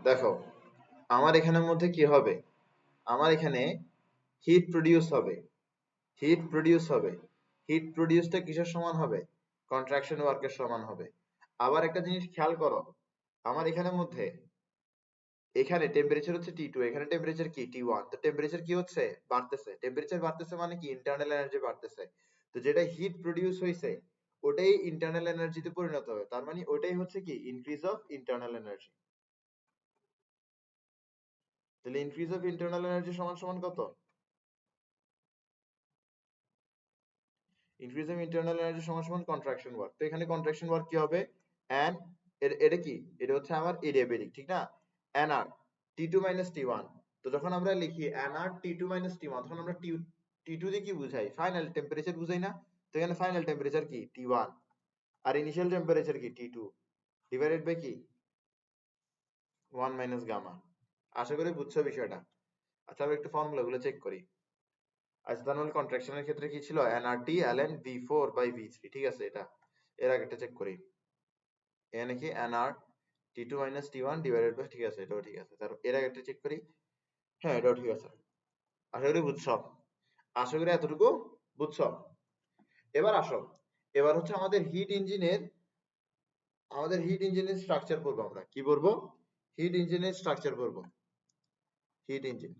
দেখো আমার এখানের মধ্যে কি হবে, আমার এখানে হিট প্রডিউস হবে, হিট প্রডিউস হবে। হিট প্রডিউসটা কিসের সমান হবে? কন্ট্রাকশন ওয়ার্কের সমান হবে। আবার একটা জিনিস খেয়াল করো, আমার এখানের মধ্যে এখানে টেম্পারেচার হচ্ছে T2, এখানে টেম্পারেচার কি T1। তো টেম্পারেচার কি হচ্ছে? বাড়তেছে। টেম্পারেচার বাড়তেছে মানে কি? ইন্টারনাল এনার্জি বাড়তেছে। তো যেটা হিট প্রডিউস হইছে ওটাই ইন্টারনাল এনার্জিতে পরিণত হবে, তার মানে ওটাই হচ্ছে কি ইনক্রিজ অফ ইন্টারনাল এনার্জি। তাহলে ইনক্রিজ অফ ইন্টারনাল এনার্জি সমান সমান কত? ইনক্রিজ অফ ইন্টারনাল এনার্জি সমান সমান কন্ট্রাকশন ওয়ার্ক। তো এখানে কন্ট্রাকশন ওয়ার্ক কি হবে? এন, এটা কি, এটা হচ্ছে আমার এডিয়াবেটিক, ঠিক না? এন আর T2 মাইনাস T1। তো যখন আমরা লিখি এন আর T2 মাইনাস T1 তখন আমরা T2 দিয়ে কি বুঝাই? ফাইনাল টেম্পারেচার বুঝাই না? তো এখানে ফাইনাল টেম্পারেচার কি T1 আর ইনিশিয়াল টেম্পারেচার কি T2 ডিভাইডেড বাই কি 1 মাইনাস গামা। আশা করি বুঝছো বিষয়টা। আচ্ছা আমরা একটু ফর্মুলা গুলো চেক করি। আইসোথার্মাল কন্ট্রাকশনের ক্ষেত্রে কি ছিল? nRT ln V4 by V3, ঠিক আছে? এটা এর আগেটা চেক করি। এখানে কি nR T2 minus T1 divided by, ঠিক আছে এটাও ঠিক আছে। তারপর এর আগেটা চেক করি, হ্যাঁ এটাও ঠিক আছে। আশা করি বুঝছো, আশা করি এতটুকু বুঝছো। এবার আসো, এবার হচ্ছে আমাদের হিট ইঞ্জিনের স্ট্রাকচার পড়বো। আমরা কি পড়বো? হিট ইঞ্জিনের স্ট্রাকচার পড়বো। হিট ইঞ্জিন,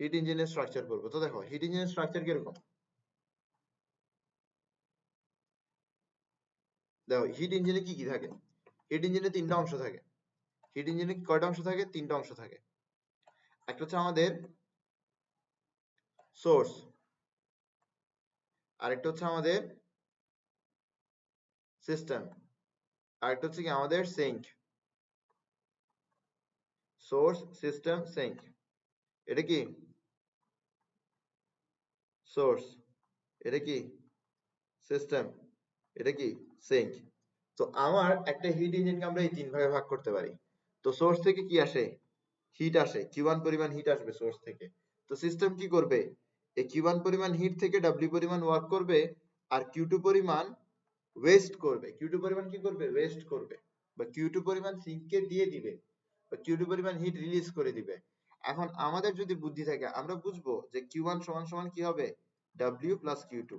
হিট ইঞ্জিনের স্ট্রাকচার পড়বো। তো দেখো হিট ইঞ্জিনের স্ট্রাকচার কিরকম, দেখো হিট ইঞ্জিনে কি কি থাকে? হিট ইঞ্জিনে তিনটা অংশ থাকে। হিট ইঞ্জিনে কয়টা অংশ থাকে? তিনটা অংশ থাকে। একটা হচ্ছে আমাদের সোর্স, আরেকটা হচ্ছে আমাদের সিস্টেম, আরেকটা হচ্ছে কি আমাদের সিঙ্ক। Source, system, sync. এটা কি সোর্স, এটা কি সিস্টেম, এটা কি সিঙ্ক। তো আমার একটা হিট ইঞ্জিনকে আমরা এই তিন ভাগে ভাগ করতে পারি। তো সোর্স থেকে কি আসে? হিট আসে, Q1 পরিমাণ হিট আসবে সোর্স থেকে। তো সিস্টেম কি করবে? এই Q1 পরিমাণ হিট থেকে W পরিমাণ ওয়ার্ক করবে, আর Q2 পরিমাণ ওয়েস্ট করবে। Q2 পরিমাণ কি করবে? ওয়েস্ট করবে, বা Q2 পরিমাণ সিঙ্ককে দিয়ে দিবে, বা Q2 পরিমাণ হিট রিলিজ করে দিবে। এখন আমাদের যদি বুদ্ধি থাকে আমরা বুঝবো যে Q1 সমান সমান কি হবে? W plus Q2।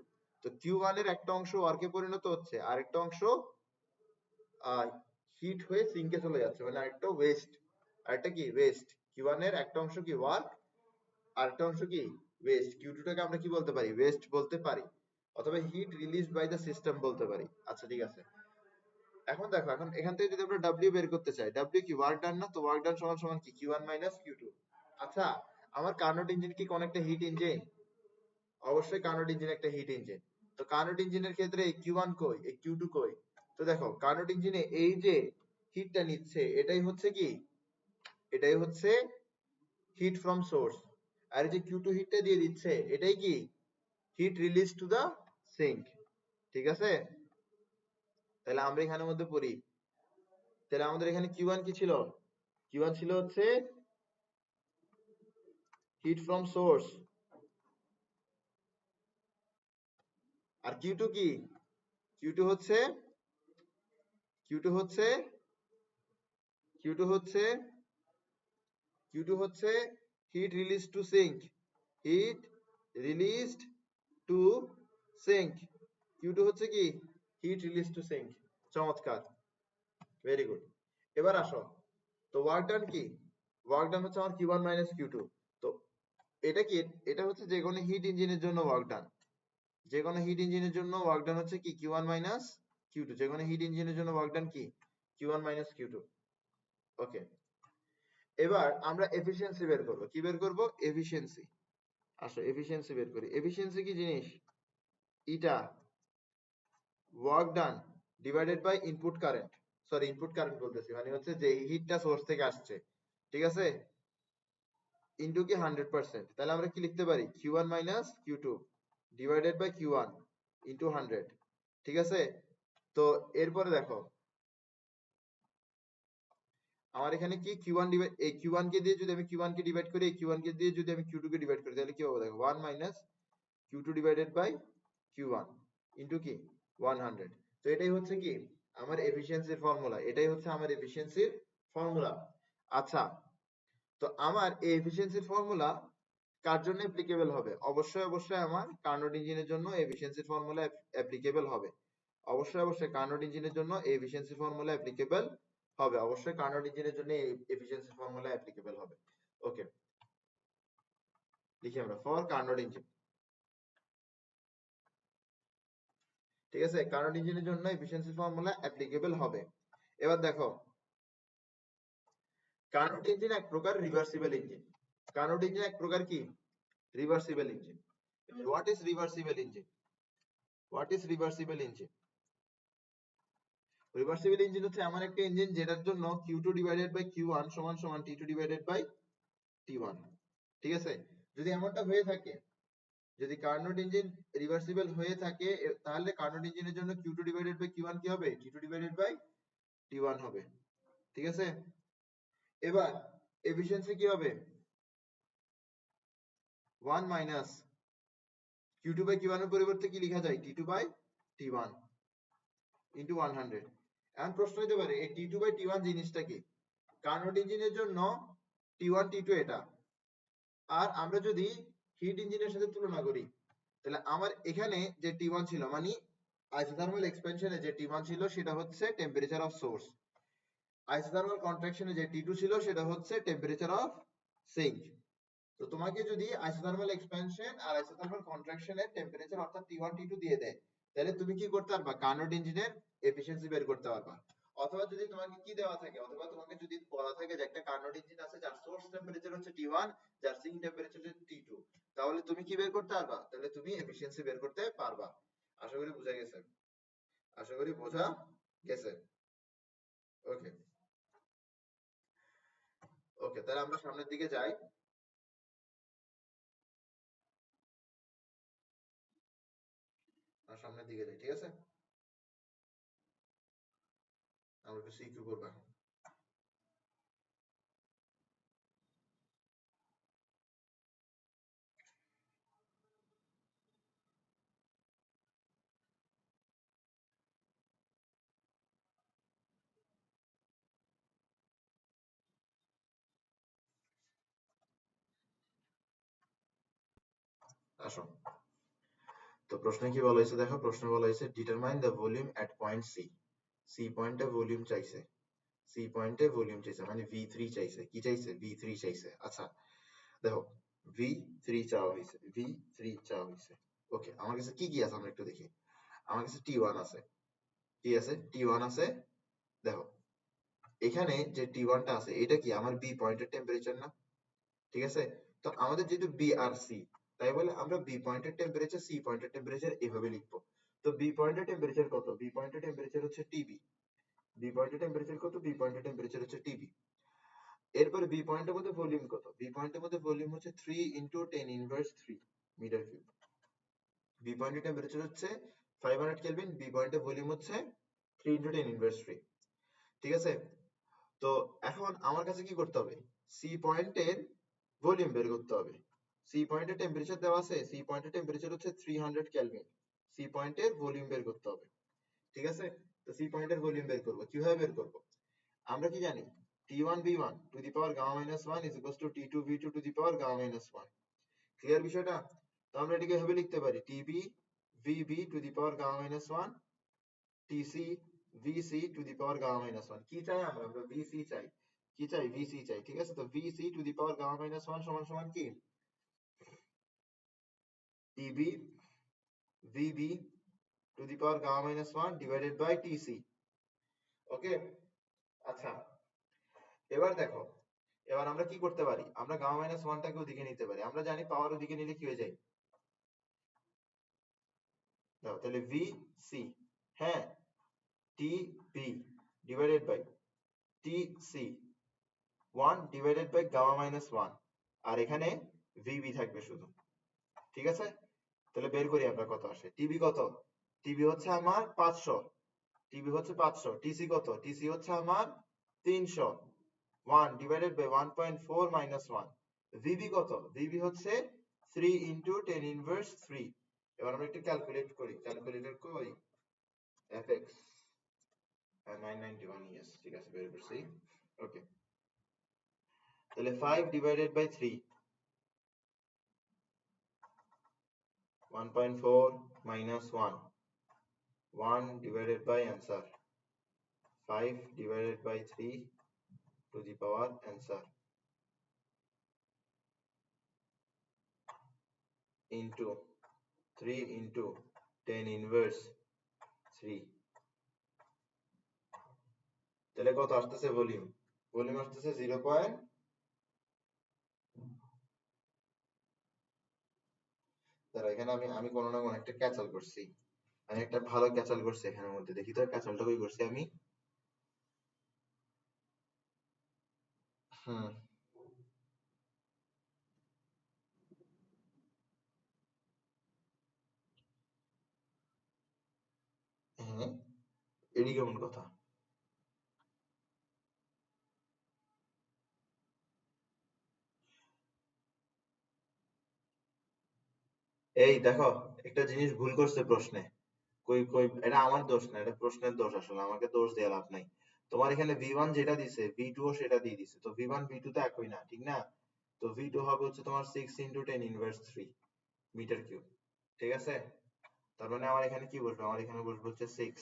তো Q1 এর একটা অংশ ওয়ার্কে পরিণত হচ্ছে, আরেকটা অংশ হিট হয়ে সিঙ্কে চলে যাচ্ছে, মানে আরেকটা ওয়েস্ট, আরেকটা কি ওয়েস্ট। Q1 এর একটা অংশ কি ওয়ার্ক, আরেকটা অংশ কি ওয়েস্ট। Q2 টাকে আমরা কি বলতে পারি? ওয়েস্ট বলতে পারি, অথবা heat release by the system বলতে পারি। আচ্ছা ঠিক আছে। এখন দেখো, এখন এখান থেকে যদি আমরা W বের করতে চাই, W কি ওয়ার্ক ডান না? তো ওয়ার্ক ডান সমান সমান কি Q1 মাইনাস Q2। আচ্ছা আমার কার্নোট ইঞ্জিন কি কোন একটা হিট ইঞ্জিন? অবশ্যই কার্নোট ইঞ্জিন একটা হিট ইঞ্জিন। তো কার্নোট ইঞ্জিনের ক্ষেত্রে এই Q1 কই, এই Q2 কই? তো দেখো কার্নোট ইঞ্জিনে এই যে হিটটা নিচ্ছে এটাই হচ্ছে কি, এটাই হচ্ছে হিট ফ্রম সোর্স। আর এই যে Q2 হিটটা দিয়ে দিচ্ছে এটাই কি heat release to the sink, ঠিক আছে? তাহলে আমরা এখানের মধ্যে পড়ি, তাহলে আমাদের এখানে Q1 কি ছিল? Q1 ছিল হচ্ছে hit from source, R Q2 কি? Q2 হচ্ছে Q2 হচ্ছে Q2 হচ্ছে Q2 হচ্ছে heat release to sink, heat released to sink. Q2 হচ্ছে কি হিট রিলিজ টু সিঙ্ক। চমৎকার, ভেরি গুড। এবার আসো, তো ওয়ার্ক ডান কি? ওয়ার্ক ডান হচ্ছে আমার Q1 মাইনাস Q2। তো এটা কি, এটা হচ্ছে যে কোনো হিট ইঞ্জিনের জন্য ওয়ার্ক ডান, যে কোনো হিট ইঞ্জিনের জন্য ওয়ার্ক ডান হচ্ছে কি Q1 মাইনাস Q2। যে কোনো হিট ইঞ্জিনের জন্য ওয়ার্ক ডান কি Q1 মাইনাস Q2। ওকে, এবার আমরা এফিসিয়েন্সি বের করব। কি বের করব? এফিসিয়েন্সি। আসো এফিসিয়েন্সি বের করি। এফিসিয়েন্সি কি জিনিস? ইটা work done divided by input current, sorry input current বলতেছি, মানে হচ্ছে যে হিটটা সোর্স থেকে আসছে, ঠিক আছে, ইনটু কি 100%। তাহলে আমরা কি লিখতে পারি? Q1 minus Q2 divided by Q1 into 100, ঠিক আছে? তো এরপরে দেখো আমার এখানে কি Q1 ডিভাইড, এই Q1 কে দিয়ে যদি আমি Q1 কে ডিভাইড করি, এই Q1 কে দিয়ে যদি আমি Q2 কে ডিভাইড করি, তাহলে কি হবে? দেখো 1 minus Q2 divided by Q1 into কি 100। তো এটাই হচ্ছে কি আমার এফিসিয়েন্সির ফর্মুলা, এটাই হচ্ছে আমার এফিসিয়েন্সির ফর্মুলা। আচ্ছা, তো আমার এই এফিসিয়েন্সির ফর্মুলা কার জন্য অ্যাপ্লিকেবল হবে? অবশ্যই অবশ্যই আমার কার্নোট ইঞ্জিনের জন্য এফিসিয়েন্সির ফর্মুলা অ্যাপ্লিকেবল হবে। অবশ্যই অবশ্যই কার্নোট ইঞ্জিনের জন্য এই এফিসিয়েন্সি ফর্মুলা অ্যাপ্লিকেবল হবে। অবশ্যই কার্নোট ইঞ্জিনের জন্য এই এফিসিয়েন্সি ফর্মুলা অ্যাপ্লিকেবল হবে। ওকে, লিখি আমরা ফর কার্নোট ইঞ্জিন। ঠিক আছে, কার্নোট ইঞ্জিনের জন্য এফিসিয়েন্সি ফর্মুলা অ্যাপ্লিকেবল হবে। এবার দেখো, কার্নোট ইঞ্জিন এক প্রকার রিভার্সিবল ইঞ্জিন। কার্নোট ইঞ্জিন এক প্রকার কি? Reversible engine. What is reversible engine? What is reversible engine? Reversible engine হচ্ছে এমন একটা ইঞ্জিন যেটার জন্য Q2 ডিভাইডেড বাই Q1 সমান সমান T2 ডিভাইডেড বাই T1। ঠিক আছে, যদি এমনটা হয়ে থাকে, যদি কার্নোট ইঞ্জিন রিভার্সিবল হয়ে থাকে, তাহলে কার্নোট ইঞ্জিনের জন্য Q2 ডিভাইডেড বাই Q1 কি হবে? T2 ডিভাইডেড বাই T1 হবে। ঠিক আছে, এবার এফিসিয়েন্সি কি হবে? 1 মাইনাস Q2 বাই Q1 এর পরিবর্তে কি লেখা যায়? T2 by T1 into 100। এখন প্রশ্ন হতে পারে এই T2 বাই T1 জিনিসটা কি? কার্নোট ইঞ্জিনের জন্য T1 T2 এটা, আর আমরা যদি হিট ইঞ্জিনের সাথে তুলনা করি, তাহলে আমার এখানে যে T1 ছিল, মানে আইসোথার্মাল এক্সপেনশনে যে T1 ছিল সেটা হচ্ছে টেম্পারেচার অফ সোর্স, আইসোথার্মাল কন্ট্রাকশনে যে T2 ছিল সেটা হচ্ছে টেম্পারেচার অফ সিঙ্ক। তো তোমাকে যদি আইসোথার্মাল এক্সপেনশন আর আইসোথার্মাল কন্ট্রাকশনের টেম্পারেচার অর্থাৎ T1 T2 দিয়ে দেয়, তাহলে তুমি কি করতে পারবা? কার্নোট ইঞ্জিনের এফিসিয়েন্সি বের করতে পারবা। অথবা যদি তোমাকে কি দেওয়া থাকে, অথবা তোমাকে যদি বলা থাকে যে একটা কার্নোট ইঞ্জিন আছে যার সোর্স টেম্পারেচার হচ্ছে T1, যার সিঙ্ক টেম্পারেচার হচ্ছে T2, তাহলে তুমি কি বের করতে পারবা? তাহলে তুমি এফিসিয়েন্সি বের করতে পারবা। আশা করি বোঝা গেছে। আশা করি বোঝা গেছে। ওকে ওকে, তাহলে আমরা সামনের দিকে যাই। সামনের দিকে যাই, ঠিক আছে? আমরা একটু সিকিউ করবা। আসো, তো প্রশ্নে কি বলা হয়েছে দেখো, প্রশ্নে বলা হয়েছে determine the volume at point C. C পয়েন্টে ভলিউম চাইছে, সি পয়েন্টে ভলিউম চাইছে, মানে V3 চাইছে। কি চাইছে? V3 চাইছে। আচ্ছা দেখো, V3 চাওয়া হয়েছে, V3 চাওয়া হয়েছে। ওকে, আমার কাছে কি কি আছে আমরা একটু দেখি। আমার কাছে T1 আছে। কি আছে? T1 আছে। দেখো, এখানে যে T1 টা আছে এটা কি আমার বি পয়েন্টের টেম্পারেচার না? ঠিক আছে, তো আমাদের যেহেতু বি আর সি, তাই বলে আমরা বি পয়েন্টের টেম্পারেচার সি পয়েন্টের টেম্পারেচার এভাবে লিখবো। তো বি পয়েন্টের টেম্পারেচার কত? বি পয়েন্টের টেম্পারেচার হচ্ছে টিবি। বি পয়েন্টের টেম্পারেচার কত? বি পয়েন্টের টেম্পারেচার হচ্ছে টিবি। এরপরে বি পয়েন্টের মধ্যে ভলিউম কত? বি পয়েন্টের মধ্যে ভলিউম হচ্ছে 3 into 10 inverse 3 metre cube. B পয়েন্টের টেম্পারেচার হচ্ছে 500 কেলভিন, বি পয়েন্টের ভলিউম হচ্ছে 3 ইনটু 10 ইনভার্স 3। ঠিক আছে, তো এখন আমার কাছে কি করতে হবে? সি পয়েন্টের ভলিউম বের করতে হবে। সি পয়েন্টের টেম্পারেচার দেওয়া আছে, সি পয়েন্টের টেম্পারেচার হচ্ছে 300 কেলভিন। সি পয়েন্টের ভলিউম বের করতে হবে। ঠিক আছে, তো সি পয়েন্টের ভলিউম বের করব। কিভাবে বের করব? আমরা কি জানি? T1 V1 to the power gamma minus 1 is equals to T2 V2 to the power gamma minus 1। Clear বিষয়টা? তো আমরা এটাকে এভাবে লিখতে পারি, TB VB to the power gamma minus 1, TC VC to the power gamma minus 1। কি চাই আমরা? আমরা VC চাই। কি চাই? VC চাই। ঠিক আছে, তো VC to the power gamma minus 1 সমান সমান কি? TB VB to the power gamma minus 1 divided by TC। Okay, আচ্ছা এবার দেখো, এবার আমরা কি করতে পারি? আমরা গামা মাইনাস 1 টাকে ওদিকে নিতে পারি। আমরা জানি পাওয়ার ওদিকে নিলে কি হয়ে যায়? দাও, তাহলে VC, হ্যাঁ, TB divided by TC 1 divided by gamma minus 1, আর এখানে VB থাকবে শুধু। ঠিক আছে, তাহলে বের করি আমরা কত আসে। টিবি কত? টিবি হচ্ছে আমার 500, টিবি হচ্ছে 500। টিসি কত? টিসি হচ্ছে আমার 300। 1 ডিভাইডেড বাই 1.4 মাইনাস 1। ভিবি কত? ভিবি হচ্ছে 3 ইনটু 10 ইনভার্স 3। এবার আমরা একটু ক্যালকুলেট করি, ক্যালকুলেটর করি। এফএক্স 991, yes, ঠিক আছে, বের করছি। ওকে, তাহলে 5 divided by 3, 1.4 minus 1, 1 divided by answer, 5 divided by 3 to the power answer, into 3 into 10 inverse 3, তাহলে কত আসতেছে ভলিউম? ভলিউম আসতেছে 0. তারা এখানে আমি কোনো না কোনো একটা ক্যাচাল করছি, আমি একটা ভালো ক্যাচাল করছি এখানের মধ্যে, দেখি তো ক্যাচালটা কই করছি আমি। হুম, হ্যাঁ, এডি কেমন কথা? এই দেখো, একটা জিনিস ভুল করছে প্রশ্নে। কই কই, এটা আমার দোষ না, এটা প্রশ্নের দোষ, আসলে আমাকে দোষ দিয়ে লাভ নাই। তোমার এখানে V1 যেটা দিছে V2 ও সেটা দিয়ে দিছে, তো V1 V2 তো একই না, ঠিক না? তো V2 হবে হচ্ছে তোমার 6 into 10 inverse 3 মিটার কিউব, ঠিক আছে? তার মানে আমার এখানে কি বসবে? আমার এখানে বসবে হচ্ছে 6,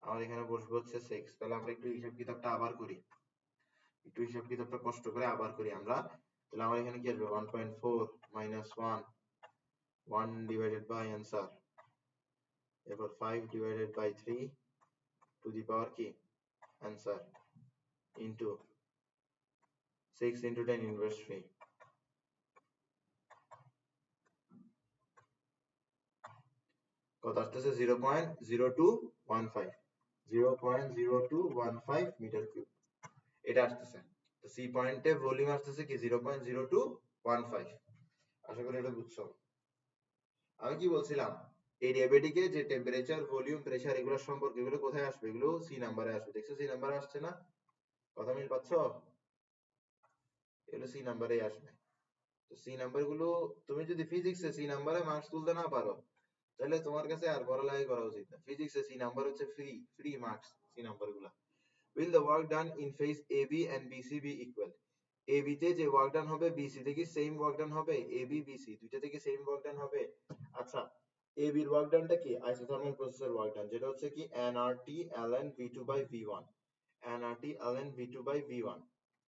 আমার এখানে বসবে হচ্ছে 6। তাহলে আমরা একটু হিসাব কিতাবটা আবার করি, একটু হিসাব কিতাবটা কষ্ট করে আবার করি আমরা। তাহলে আমার এখানে কি আসবে? 1.4 minus 1, 1 divided by answer, এরপর 5 divided by 3 to the power কি answer, into 6 into 10 inverse 3, কত আসতেছে? 0.0215, 0.0215 মিটার কিউব, এটা আসতেছে। তো সি পয়েন্টে ভলিউম আসতেছে কি 0.0215। আশা করি এটা বুঝছো। আমি কি বলছিলাম, এই ডেরিভেটিভে যে টেম্পারেচার, ভলিউম, প্রেসার এগুলোর সম্পর্ক, এগুলো কোথায় আসবে? এগুলো সি নাম্বারে আসবে। দেখছো সি নাম্বারে আসছে না? কথা মিল পাচ্ছো? এগুলো সি নাম্বারেই আসবে। তো সি নাম্বার গুলো, তুমি যদি ফিজিক্সে সি নাম্বারে মার্কস তুলতে না পারো, তাহলে তোমার কাছে আর পড়ালেখা করা উচিত না। ফিজিক্সে সি নাম্বার হচ্ছে free, free marks C number গুলা। Will the work done in phase AB and BC be equal? AB তে যে ওয়ার্ক ডান হবে BC তে কি সেম ওয়ার্ক ডান হবে? AB BC দুইটা থেকে সেম ওয়ার্ক ডান হবে। আচ্ছা, AB এর ওয়ার্ক ডানটা কি? আইসোথার্মাল প্রসেসর ওয়ার্ক ডান, যেটা হচ্ছে কি nRT ln V2 by V1, nRT ln V2 by V1,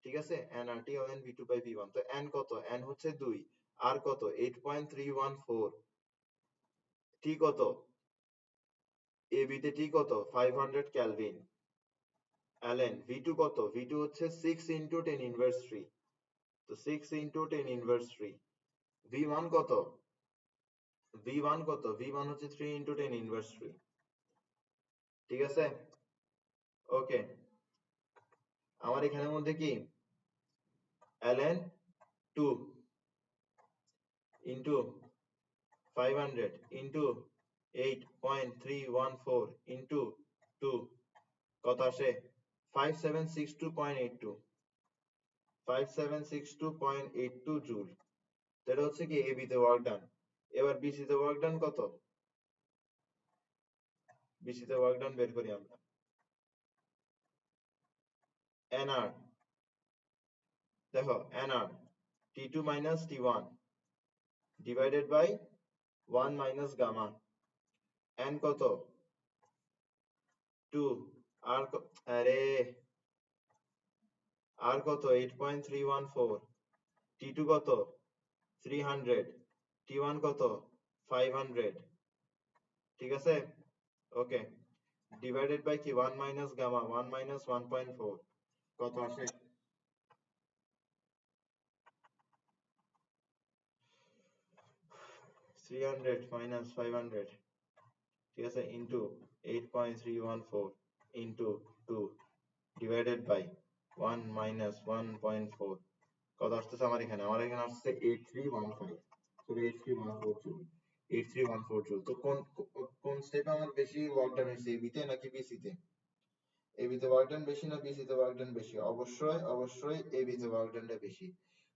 ঠিক আছে? nRT ln V2 by V1, তো n কত? n হচ্ছে 2, আর কত? 8.314, T কত? AB তে T কত? 500 কেলভিন, ln V2 কত? V2 হচ্ছে 6 into 10 inverse 3, তো 6 into 10 inverse 3, V1 কত? V1 কত? V1 হচ্ছে 3 into 10 inverse 3, ঠিক আছে? ওকে, আমার এখানের মধ্যে কি ln 2 into 500 into 8.314 into 2, কত আসে? 5762.82, 5762.82 জুল। এটা হচ্ছে কি এবি তে ওয়ার্ক ডান। এবার বিসি তে ওয়ার্ক ডান কত? বিসি তে ওয়ার্ক ডান বের করি আমরা। এনআর, দেখো NR T2 minus T1 divided by 1 minus gamma, n কত? 2, আর আরে আর কত? 8.314, T2 কত? 300, T1 কত? 500, ঠিক আছে? ওকে, ডিভাইডেড বাই কি 1 minus gamma, 1 minus 1.4, কত আসে? 300 minus 500, ঠিক আছে, into 8.314 into 2 divided by 1 minus 1.4, কত আসতেছে আমার এখানে? আমার এখানে আসছে 8315, সরি 8314 জুল, 8314 জুল। তো কোন কোন স্টেপে আমার বেশি ওয়ার্ক ডান হয়েছে, এবি তে নাকি বিসি তে? এবি তে ওয়ার্ক ডান বেশি না বিসি তে ওয়ার্ক ডান বেশি? অবশ্যই অবশ্যই এবি তে ওয়ার্ক ডানটা বেশি।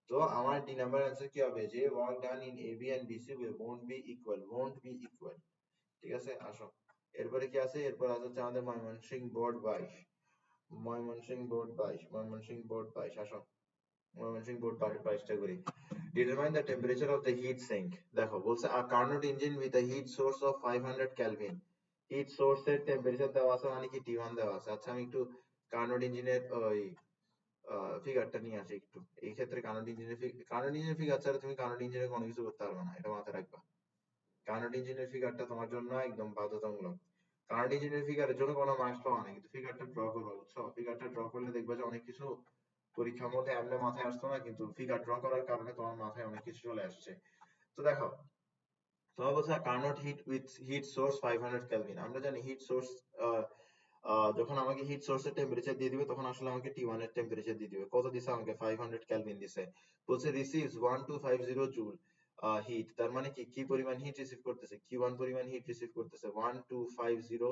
তো আমার ডি নাম্বার অ্যান্সার কি হবে? যে work done in AB and BC won't be equal, won't be equal, ঠিক আছে? আসো এরপরে কি আছে, এরপর আছে হচ্ছে আমাদের Mymensingh board 22, Mymensingh board 22, Mymensingh board 22 আসো, ময়মনসিংহ বোর্ড 22টা করি। Determine the temperature of the heat sink. দেখো বলছে a Carnot engine with a heat source of 500 kelvin, heat সোর্সের টেম্পারেচার দেওয়া আছে মানে কি T1 দেওয়া আছে। আচ্ছা আমি একটু কার্নোট ইঞ্জিনের ওই ফিগারটা নিয়ে আসি একটু। এই ক্ষেত্রে কার্নোট ইঞ্জিনের ফিগার ছাড়া তুমি কার্নোট ইঞ্জিনের কোনো কিছু করতে পারবে না, এটা মাথায় রাখবা। কার্নোট ইঞ্জিনের ফিগারটা তোমার জন্য একদম বাধ্যতামূলক। কার্নোট ইঞ্জিনের ফিগারের জন্য কোনো মার্কস পাওয়া না, কিন্তু ফিগারটা ড্র করবা, বুঝছো? ফিগারটা ড্র করলে দেখবা যে অনেক কিছু পরীক্ষার মধ্যে এমনি মাথায় আসতো না, কিন্তু ফিগার ড্র করার কারণে তোমার মাথায় অনেক কিছু চলে আসছে। তো দেখো তোমার বলছে Carnot heat with heat source 500 kelvin. আমরা জানি হিট সোর্স যখন আমাকে হিট সোর্সের টেম্পারেচার দিয়ে দিবে তখন আসলে আমাকে T1 এর টেম্পারেচার দিয়ে দিবে। কত দিছে আমাকে? 500 কেলভিন দিছে। বলছে রিসিভস 1250 জুল হিট। তার মানে কি কি পরিমাণ হিট রিসিভ করতেছে? Q1 পরিমাণ হিট রিসিভ করতেছে 1250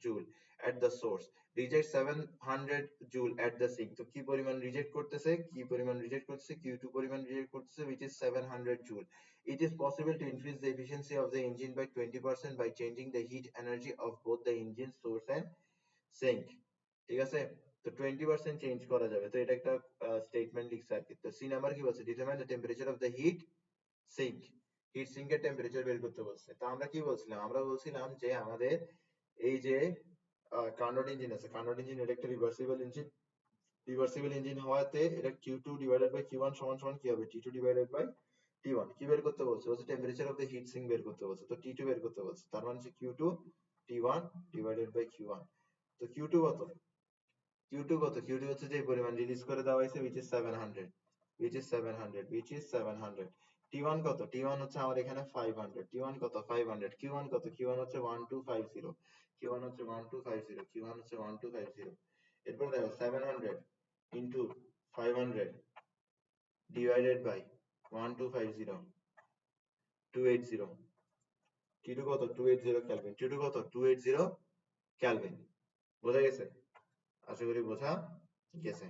joule at the source, reject 700 joule at the sink. তো কি পরিমাণ রিজেক্ট করতেছে? কি পরিমাণ রিজেক্ট করতেছে? Q2 পরিমাণ রিজেক্ট করতেছে, which is 700 joule. It is possible to increase the efficiency of the engine by 20% by changing the heat energy of both the engine source and sink। ঠিক আছে, তো 20% চেঞ্জ করা যাবে। তো এটা একটা স্টেটমেন্ট লিখছে আর কি। তো সি নাম্বার কি বলছে? Determine the temperature of the heat sink, heat সিঙ্কের টেম্পারেচার বের করতে বলছে। তো আমরা কি বলছিলাম? আমরা বলছিলাম যে আমাদের এই যে কার্নোট ইঞ্জিন আছে, কার্নোট ইঞ্জিন এটা একটা রিভার্সিবল ইঞ্জিন। রিভার্সিবল ইঞ্জিন হওয়াতে এটা Q2 ডিভাইডেড বাই Q1 সমান সমান কি হবে? T2 divided by T1। কি বের করতে বলছে? বলছে temperature of the heat sink বের করতে বলছে। তো T2 বের করতে বলছে, তার মানে হচ্ছে Q2 T1 divided by Q1। তো Q2 কত? Q2 কত? Q2 হচ্ছে যে পরিমাণ রিলিজ করে দেওয়া হয়েছে, which is 700, which is 700, which is 700। T1 কত? T1 হচ্ছে আমার এখানে 500। T1 কত? 500। Q1 কত? Q1 হচ্ছে 1250। Q1 হচ্ছে 1250। Q1 হচ্ছে 1250। এরপর দেখো 700 into 500 divided by 1250, 280। T2 কত? 280 কেলভিন। T2 কত? 280 কেলভিন। বোঝা গেছে? আশা করি বোঝা গেছে।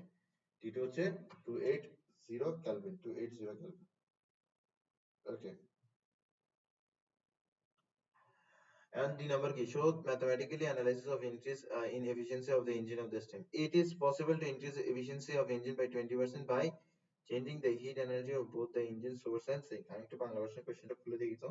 T2 হচ্ছে 280 kelvin, 280 kelvin. Okay. And the number কি? Show mathematically analysis of increase in efficiency of the engine of the steam. It is possible to increase the efficiency of engine by 20% by changing the heat energy of both the engine source and sink। আমি একটু বাংলা ভাষায় কোশ্চেনটা খুলে দেখি তো।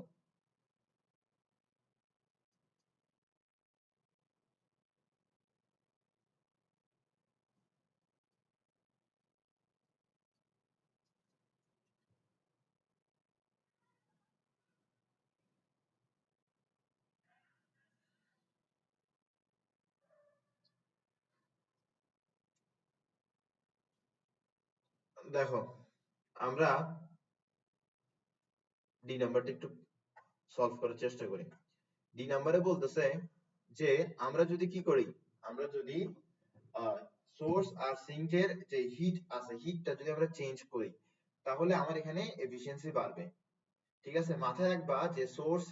দেখো আমরা D নাম্বারটা একটু সলভ করার চেষ্টা করি। ডি নাম্বারে বলতেছে যে আমরা যদি কি করি, আমরা যদি সোর্স আর সিঙ্কের যে হিট আছে, হিটটা যদি আমরা চেঞ্জ করি তাহলে আমার এখানে এফিসিয়েন্সি বাড়বে। ঠিক আছে, মাথায় রাখবা যে সোর্স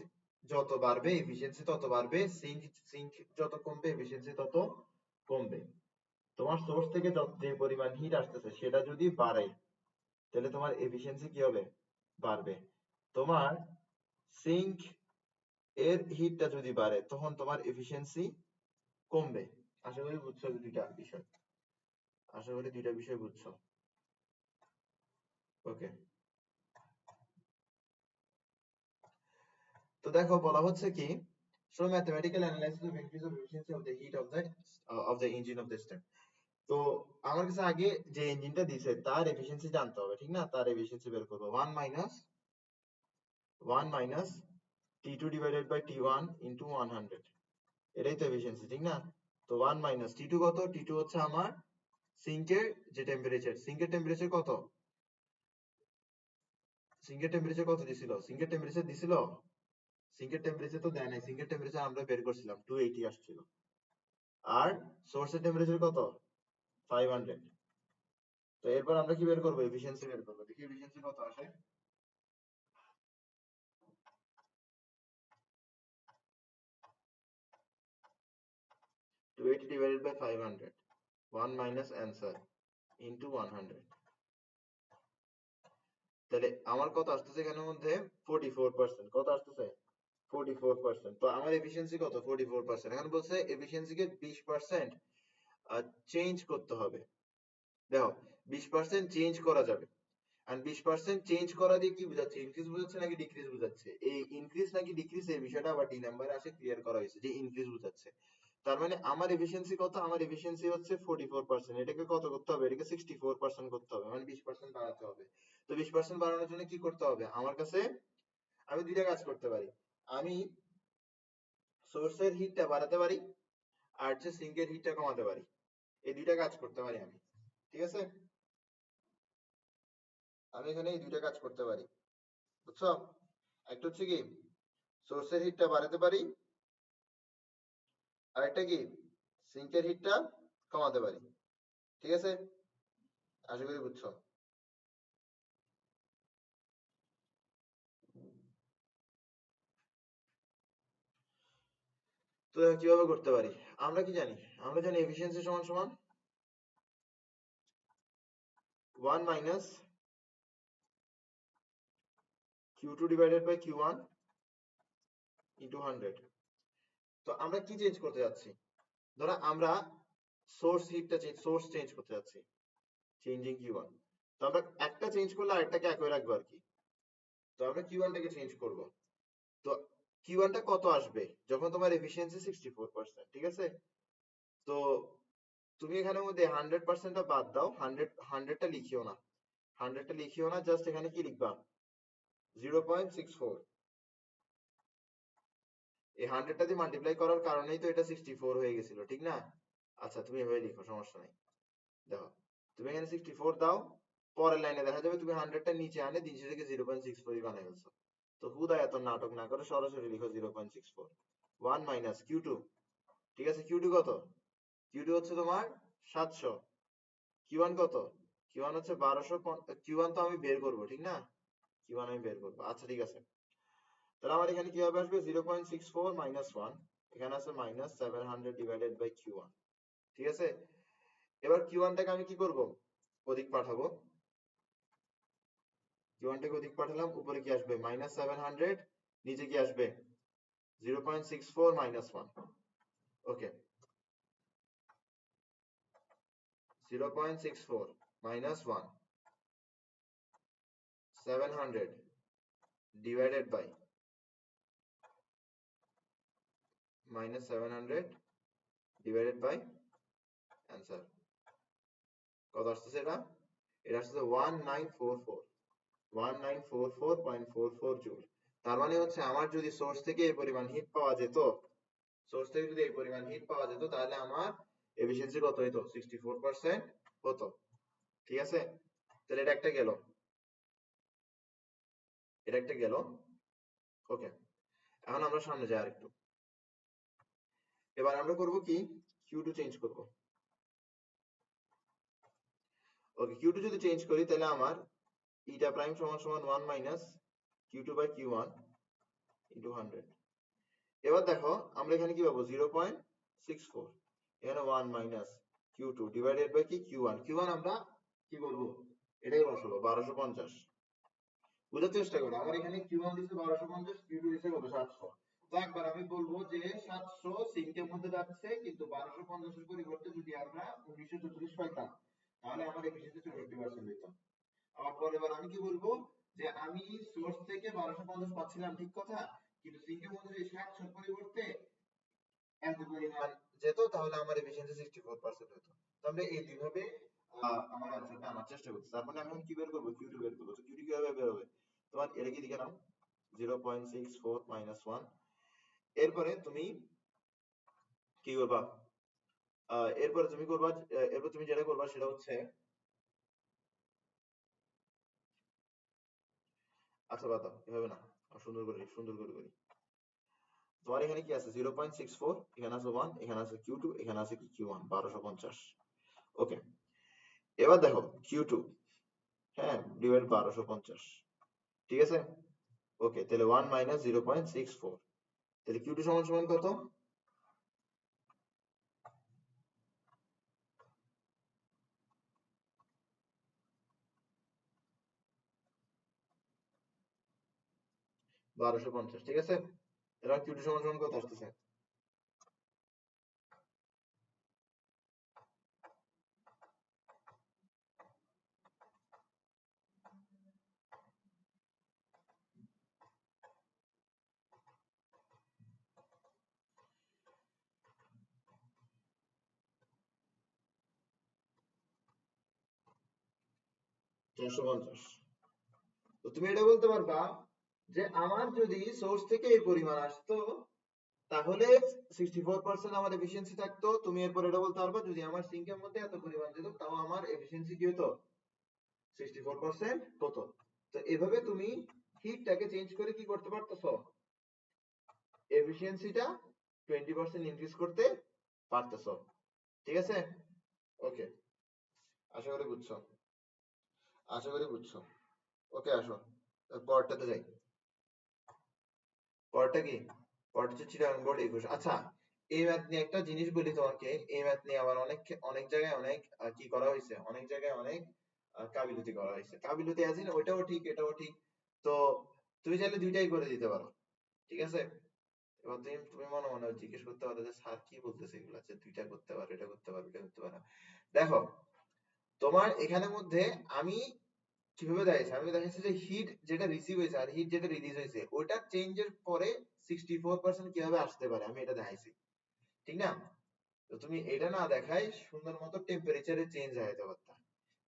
যত বাড়বে এফিসিয়েন্সি তত বাড়বে, সিঙ্ক সিঙ্ক যত কমবে এফিসিয়েন্সি তত কমবে। তোমার সোর্স থেকে যে পরিমাণ হিট আসতেছে সেটা যদি বাড়ে তাহলে তোমার এফিসিয়েন্সি কি হবে? বাড়বে। তোমার সিঙ্ক এর হিটটা যদি বাড়ে তখন তোমার এফিসিয়েন্সি কমবে। আশা করি বুঝছো দুইটা বিষয়, আশা করি দুইটা বিষয় বুঝছো। ওকে, তো দেখো বলা হচ্ছে কি, show mathematical analysis of increase of efficiency of the heat of the engine of the stem. তো আমার কাছে আগে যে ইঞ্জিনটা দিছে তার এফিসিয়েন্সি জানতে হবে, ঠিক না? তার এফিসিয়েন্সি বের করবো 1 minus T2 divided by T1 into 100। এটাই তো এফিসিয়েন্সি, ঠিক না? তো 1 মাইনাস T2 কত? T2 হচ্ছে আমার সিঙ্কের যে টেম্পারেচার, সিঙ্কের টেম্পারেচার কত? সিঙ্কের টেম্পারেচার কত দিছিল? সিঙ্কের টেম্পারেচার দিছিল? সিঙ্কের টেম্পারেচার তো দেয় নাই, সিঙ্কের টেম্পারেচার আমরা বের করছিলাম 280 আসছিল। আর সোর্সের টেম্পারেচার কত? 500। তো এরপর আমরা কি বের করবো? এফিসিয়েন্সি বের করবো। দেখি এফিসিয়েন্সি কত আসে। 280 divided by 500, 1 minus answer into 100। তাহলে আমার কত আসতেছে এখানের মধ্যে? 44%। কত আসতেছে? 44%। তো আমার এফিসিয়েন্সি কত? 44%। এখন বলছে এফিসিয়েন্সিকে 20% চেঞ্জ করতে হবে। দেখো 20% চেঞ্জ করা যাবে। আর 20% চেঞ্জ করা দিয়ে কি বোঝাচ্ছে? ইনক্রিজ বোঝাচ্ছে নাকি ডিক্রিজ বোঝাচ্ছে? এই ইনক্রিজ নাকি ডিক্রিজ এই বিষয়টা আবার ডি নাম্বারে আসে ক্লিয়ার করা হয়েছে যে ইনক্রিজ বোঝাচ্ছে। তার মানে আমার এফিসিয়েন্সি কত? আমার এফিসিয়েন্সি হচ্ছে 44%। এটাকে কত করতে হবে? এটাকে 64% করতে হবে, মানে 20% বাড়াতে হবে। তো 20% বাড়ানোর জন্য কি করতে হবে? আমার কাছে আমি দুইটা কাজ করতে পারি। আমি সোর্সের হিটটা বাড়াতে পারি, আর হচ্ছে সিঙ্কের হিটটা কমাতে পারি। এই দুইটা কাজ করতে পারি আমি। ঠিক আছে, আমি এখানে এই দুইটা কাজ করতে পারি, বুঝছো? একটা হচ্ছে কি সোর্সের হিটটা বাড়াতে পারি, আর একটা কি সিঙ্কের হিটটা কমাতে পারি। ঠিক আছে, আশা করি বুঝছো। তো কিভাবে করতে পারি? আমরা কি জানি? আমরা জানি এফিসিয়েন্সি সমান সমান 1 minus Q2 divided by Q1 into 100। তো আমরা কি চেঞ্জ করতে যাচ্ছি? ধরো আমরা সোর্স চেঞ্জ করতে যাচ্ছি, চেঞ্জিং Q1। তো আমরা একটা চেঞ্জ করলে আরেকটাকে একই রাখবো আর কি। তো আমরা Q1 টাকে চেঞ্জ করব। তো Q1 টা কত আসবে যখন তোমার এফিসিয়েন্সি 64%? ঠিক আছে, তো তুমি এখানের মধ্যে 100%টা বাদ দাও, 100টা লিখিও না, 100টা লিখিও না, জাস্ট এখানে কি লিখবা? 0.64। এই 100টা দিয়ে মাল্টিপ্লাই করার কারণেই তো এটা 64 হয়ে গেছিল, ঠিক না? আচ্ছা তুমি এভাবে লিখো, সমস্যা নাই। দেখো তুমি এখানে 64 দাও, পরের লাইনে দেখা যাবে তুমি 100টা নিচে আনে নিচে থেকে 0.64 বানাই ফেলছো। তো হুদা এত নাটক না করে সরাসরি লিখো 0.64। 1 মাইনাস Q2। ঠিক আছে, Q2 কত? Q2 হচ্ছে তোমার 700। Q1 কত? Q1 হচ্ছে 1200। Q1 তো আমি বের করবো, ঠিক না? Q1 আমি বের করবো, আচ্ছা ঠিক আছে। তাহলে আমার এখানে কিভাবে আসবে? 0.64 মাইনাস 1, এখানে আছে মাইনাস 700 ডিভাইডেড বাই Q1। ঠিক আছে, এবার Q1 টাকে আমি কি করব? ওদিক পাঠাবো। Q1 টাকে ওদিক পাঠালাম, উপরে কি আসবে? মাইনাস 700, নিচে কি আসবে? 0.64 minus 1। Okay, 0.64 minus 1, 700 divided by minus 700 divided by answer কত আসতেছে? এটা এটা আসতেছে 1944, 1944.44 জুল। তার মানে হচ্ছে আমার যদি সোর্স থেকে এই পরিমাণ হিট পাওয়া যেত, সোর্স থেকে যদি এই পরিমাণ হিট পাওয়া যেত, তাহলে আমার এফিসিয়েন্সি কত হতো? 64% হতো। ঠিক আছে, তাহলে এটা একটা গেল, এটা একটা গেল। ওকে, এখন আমরা সামনে যাই আরেকটু। এবার আমরা করব কি? Q2 চেঞ্জ করব। ওকে, Q2 যদি চেঞ্জ করি তাহলে আমার ইটা প্রাইম সমান সমান 1 minus Q2 by Q1 into 100। এবার দেখো আমরা এখানে কি পাবো? 0.64। এখানে 1 মাইনাস Q2 ডিভাইডেড বাই কি Q1। Q1 আমরা কি বলবো? এটাই বসাবো 1250। বুঝার চেষ্টা করো, আমার এখানে Q1 দিছে 1250, Q2 দিছে কত? 700। তো একবার আমি বলবো যে 700 সিঙ্কের মধ্যে যাচ্ছে, কিন্তু 1250 এর পরিবর্তে যদি আমরা 1944 পাইতাম তাহলে আমার এফিসিয়েন্সি 64% হইতো। আবার পরের বার আমি কি বলবো? যে আমি সোর্স থেকে 1250 পাচ্ছিলাম, ঠিক কথা, কিন্তু সিঙ্কের মধ্যে যদি 700 পরিবর্তে এত পরিমাণ যেত, তাহলে আমার এফিসিয়েন্সি 64% হতো। তো আমরা এই দুইভাবে আমার অ্যান্সারটা আনার চেষ্টা করছি। তার মানে আমি এখন কি বের করবো? Q2 বের করবো। তো Q2 কিভাবে বের হবে? তোমার এটা কি লিখে নাও, 0.64 মাইনাস 1। এরপরে তুমি কি করবা? এরপরে তুমি করবা, এরপর তুমি যেটা করবা সেটা হচ্ছে, আচ্ছা বাদ দাও, এভাবে না, সুন্দর করে সুন্দর করে করি। তোমার এখানে কি আছে? 0.64, এখানে আছে 1, এখানে আছে Q2, এখানে আছে কি Q1 1250। ওকে, এবার দেখো Q2, হ্যাঁ, ডিভাইড 1250। ঠিক আছে, ওকে, তাহলে 1 মাইনাস 0.64, তাহলে Q2 সমান সমান কত? 1250। ঠিক আছে, এবার Q2 সমান সমান কত আসতেছে? চারশো পঞ্চাশ। তো তুমি এটা বলতে পারবা যে আমার যদি সোর্স থেকে এই পরিমাণ আসতো তাহলে 64% আমার এফিসিয়েন্সি থাকতো। তুমি এরপর এটা বলতে পারবা যদি আমার সিঙ্কের মধ্যে এত পরিমাণ দিত তাও আমার এফিসিয়েন্সি কি হতো? 64% হতো। তো এভাবে তুমি হিটটাকে চেঞ্জ করে কি করতে পারতেছো? এফিসিয়েন্সিটা 20% ইনক্রিজ করতে পারতেছো। ঠিক আছে? ওকে, আশা করি বুঝছো। আশা করি বুঝছো। ওকে, আসো পরেরটাতে যাই। পরেরটা কি? পরেরটা হচ্ছে চিটাগাং বোর্ড 21। আচ্ছা, এই ম্যাথ নিয়ে একটা জিনিস বলি তোমাকে। এই ম্যাথ নিয়ে আবার অনেক অনেক জায়গায় অনেক কি করা হয়েছে, অনেক জায়গায় অনেক কাবিলিতি করা হয়েছে। কাবিলিতি আছে, ওইটাও ঠিক এটাও ঠিক। তো তুমি চাইলে দুইটাই করে দিতে পারো। ঠিক আছে? এবার তুমি তুমি মনে মনে জিজ্ঞেস করতে পারো যে স্যার কি বলতেছে এগুলো, যে দুইটা করতে পারো, এটা করতে পারো, এটা করতে পারো। দেখো, তোমার এখানের মধ্যে আমি কিভাবে দেখাইছি, আমি দেখাইছি যে হিট যেটা রিসিভ হয়েছে আর হিট যেটা রিলিজ হয়েছে ওটা চেঞ্জের পরে 64% কিভাবে আসতে পারে আমি এটা দেখাইছি। ঠিক না? তো তুমি এটা না দেখাই সুন্দর মতো টেম্পারেচারে চেঞ্জ দেখাইতে পারতা,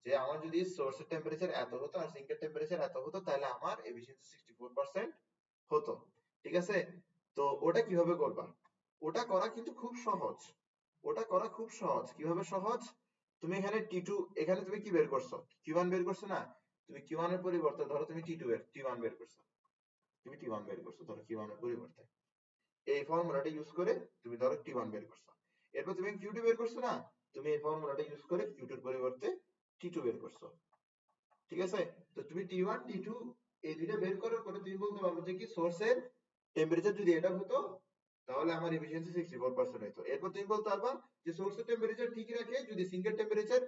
যে আমার যদি সোর্সের টেম্পারেচার এত হতো আর সিঙ্কের টেম্পারেচার এত হতো তাহলে আমার এফিসিয়েন্সি 64% হতো। ঠিক আছে? তো ওটা কিভাবে করবা? ওটা করা কিন্তু খুব সহজ। ওটা করা খুব সহজ। কিভাবে সহজ? তুমি এখানে T2, এখানে তুমি কি বের করছো? Q1 বের করছো না? তুমি Q1 এর পরিবর্তে ধরো তুমি T2 এর T1 বের করছো। তুমি T1 বের করছো ধরো Q1 এর পরিবর্তে। এই ফর্মুলাটা ইউজ করে তুমি ধরো T1 বের করছো। এরপর তুমি Q2 বের করছো না? তুমি এই ফর্মুলাটা ইউজ করে Q2 এর পরিবর্তে T2 বের করছো। ঠিক আছে? তো তুমি T1 T2 এই দুইটা বের করার পরে তুমি বলতে পারবে যে কি সোর্সের টেম্পারেচার যদি এটা হতো তাহলে আমার এফিসিয়েন্সি 64% হতো। এরপর তুমি বলতে পারবা যে সোর্সের টেম্পারেচার ঠিক রেখে যদি সিঙ্কের টেম্পারেচার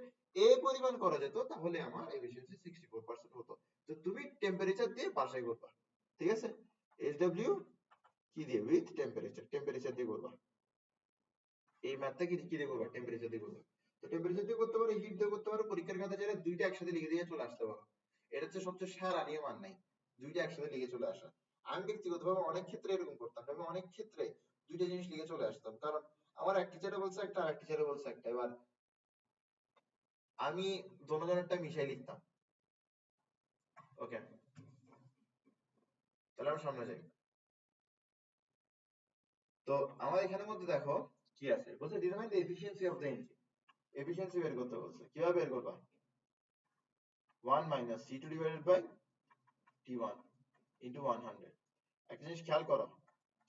এই পরিমাণ করা যেত তাহলে আমার এফিসিয়েন্সি 64% হতো। তো তুমি টেম্পারেচার দিয়ে বাছাই করবা। ঠিক আছে? SW কি দিয়ে? উইথ টেম্পারেচার, টেম্পারেচার দিয়ে করবা। এই ম্যাথটা কি কি দিয়ে করবা? টেম্পারেচার দিয়ে করবা। তো টেম্পারেচার দিয়ে করতে পারো, হিট দিয়ে করতে পারো। পরীক্ষার খাতা চাইলে দুইটা একসাথে লিখে দিয়ে চলে আসতে পারো। এটা হচ্ছে সবচেয়ে সেরা নিয়ম, আর নাই দুইটা একসাথে লিখে চলে আসা। আমি ব্যক্তিগতভাবে অনেক ক্ষেত্রে এরকম করতাম, আমি অনেক ক্ষেত্রে দুইটা জিনিস লিখে চলে আসতাম, কারণ আমার এক টিচারে বলছে একটা আর এক টিচারে বলছে একটা। এবার আমি দোনোজনেরটা মিশাই লিখতাম। ওকে, তাহলে আমরা সামনে যাই। তো আমার এখানের মধ্যে দেখো কি আছে, বলছে determine the efficiency of the engine. Efficiency বের করতে বলছে, কিভাবে বের করবা? 1 minus C2 divided by T1 into 100। একটা জিনিস খেয়াল করো,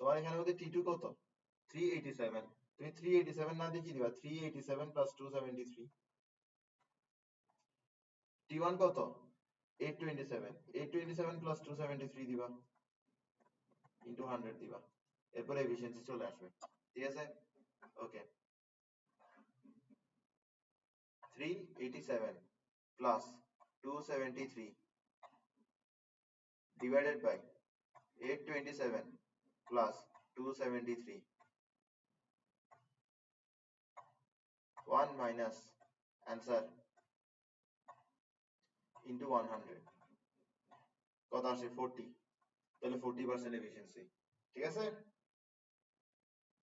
তোমার এখানে মধ্যে T2 কত? 387। তুমি 387 না দিয়ে কি দিবা? 387 plus 273। T1 কত? 827। 827 plus 273 দিবা into 100 দিবা। এরপরে এফিসিয়েন্সি চলে আসবে। ঠিক আছে? ওকে, 387 plus 273 divided by 827 plus 273, 1 minus answer into 100 কত আসে? 40। তাহলে 40% এফিসিয়েন্সি। ঠিক আছে?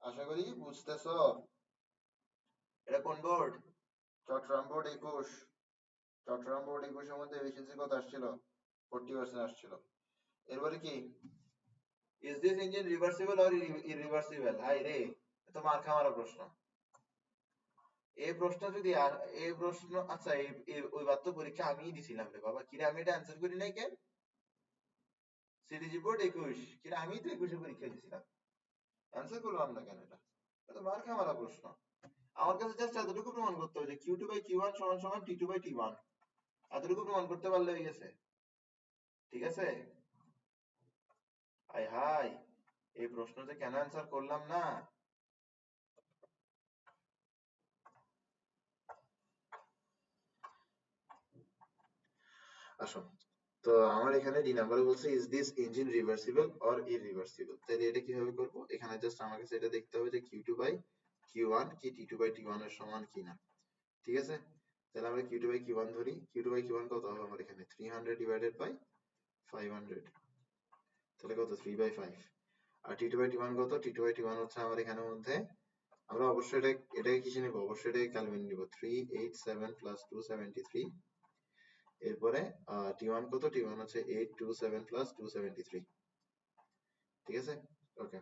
আশা করি বুঝতেছো। এটা কোন বোর্ড? চট্টগ্রাম বোর্ড 21। চট্টগ্রাম বোর্ড 21 এর মধ্যে এফিসিয়েন্সি কত আসছিল? 40% আসছিল। এরপরে কি? Is this engine reversible or irreversible? হাই রে, এত মার খাওয়ার প্রশ্ন। এই প্রশ্ন যদি আর এই প্রশ্ন, আচ্ছা ওইবার তো পরীক্ষা আমিই দিছিলাম রে বাবা, কিরে আমি এটা অ্যান্সার করি নাই কেন? সিটিজি বোর্ড 21, কিরে আমি তো 21 এ পরীক্ষা দিছিলাম, অ্যান্সার করলাম না কেন? এটা এটা মার খাওয়ার প্রশ্ন। আমার কাছে জাস্ট এতটুকু প্রমাণ করতে হবে যে Q2/Q1 সমান সমান T2/T1। এতটুকু প্রমাণ করতে পারলে হয়ে গেছে। ঠিক আছে? আয় হাই, এই প্রশ্ন যে কেন অ্যান্সার করলাম না। আসো, তো আমার এখানে ডি নাম্বারে বলছে is this engine reversible or irreversible, তাহলে এটা কিভাবে করব? এখানে জাস্ট আমাকে সেটা দেখতে হবে যে Q two by Q one কি T two by T one এর সমান কিনা। ঠিক আছে, তাহলে আমরা Q two by Q one ধরি। Q two by Q one কত হবে আমার এখানে? 300 ডিভাইডেড বাই 500, তাহলে কত? 3/5। আর টি টু বাই টি ওয়ান কত? টি টু বাই টি ওয়ান হচ্ছে আমার এখানের মধ্যে, আমরা অবশ্যই এটাকে কিসে নিব? অবশ্যই এটাকে ক্যালভিন নিব। 387 প্লাস 273, এরপরে টি ওয়ান কত? টি ওয়ান হচ্ছে 827 প্লাস 273। ঠিক আছে, ওকে,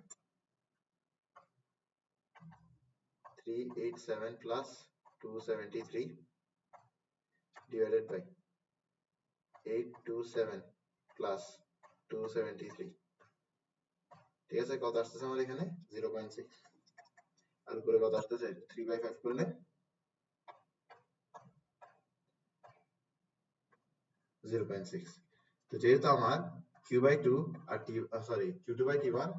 387 প্লাস 273 ডিভাইডেড বাই 827 প্লাস 273। ঠিক আছে, কত আসতেছে আমার এখানে? 0.6। আর উপরে কত আসতেছে? 3/5 করলে 0.6। তো যেহেতু আমার কিউ বাই টু আর T, sorry, Q two by T one,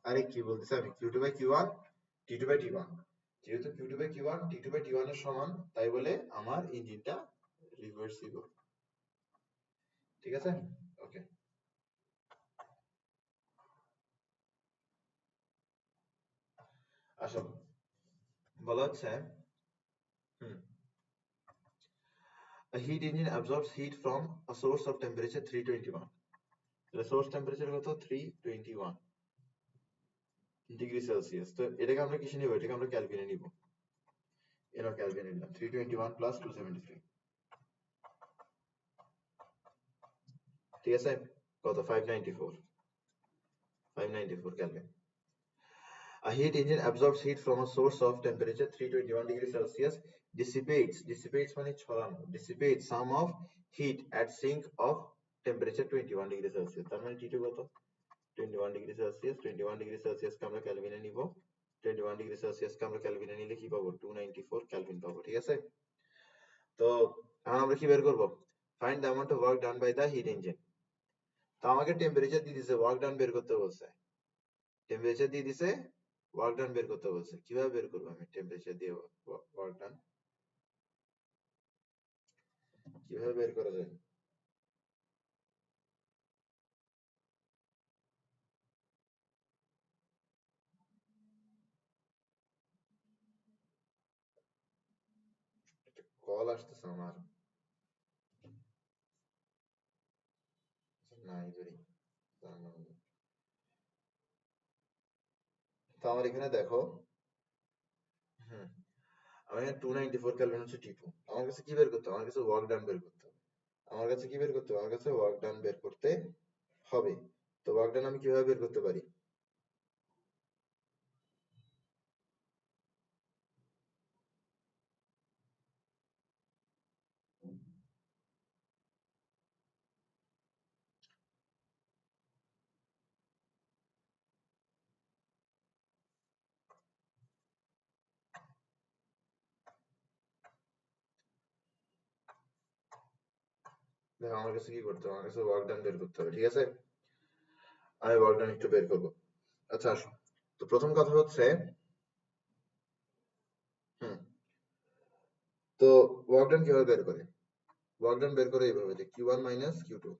আরে কি বলতেছি আমি, Q two by Q one T two by T one, যেহেতু Q two by Q one T two by T one এর সমান, তাই বলে আমার ইঞ্জিনটা রিভার্সিবল। ঠিক আছে, ওকে। আসো, বলা হচ্ছে a heat engine absorbs heat from a source of temperature 321, the source temperature কত? 321 ডিগ্রি সেলসিয়াস। তো এটাকে আমরা কিসে নিব? এটাকে আমরা ক্যালভিনে নিব। এনো ক্যালভিনে নিলাম 321 প্লাস 273। ঠিক আছে, কত? 594 Calvin. A heat engine absorbs heat from a source of temperature 321 degrees Celsius, dissipates মানে ছড়ানো, dissipates some of heat at sink of temperature 21 degrees Celsius। তার মানে T2 কত? 21 ডিগ্রি সেলসিয়াস। 21 ডিগ্রি সেলসিয়াস কে আমরা ক্যালভিনে নিব। 21 ডিগ্রি সেলসিয়াস কে আমরা ক্যালভিনে নিলে কি পাবো? 294 ক্যালভিন পাবো। ঠিক আছে, তো এখন আমরা কি বের করব? Find the amount of work done by the heat engine. তো আমাকে টেম্পারেচার দিয়ে দিছে, ওয়ার্ক ডান বের করতে বলছে। টেম্পারেচার দিয়ে দিছে, ওয়ার্ক ডান বের করতে বলছে। কিভাবে বের করবো আমি টেম্পারেচার দিয়ে ওয়ার্ক ডান? কিভাবে বের করা যায়? কল আসতেছে আমার, নাই ধরি। তো আমার এখানে দেখো, হুম, আমার এখানে 294 ক্যালভিন হচ্ছে টি টু। আমার কাছে কি বের করতে হবে? আমার কাছে ওয়ার্ক ডান বের করতে হবে। আমার কাছে কি বের করতে হবে? আমার কাছে ওয়ার্ক ডান বের করতে হবে। তো ওয়ার্ক ডান আমি কিভাবে বের করতে পারি? দেখো আমার কাছে কি করতে হবে? আমার কাছে ওয়ার্ক ডান বের করতে হবে। ঠিক আছে, আমি ওয়ার্ক ডান একটু বের করবো। আচ্ছা আসো, তো প্রথম কথা হচ্ছে, হুম, তো ওয়ার্ক ডান কিভাবে বের করে? ওয়ার্ক ডান বের করে এইভাবে যে Q one minus Q two.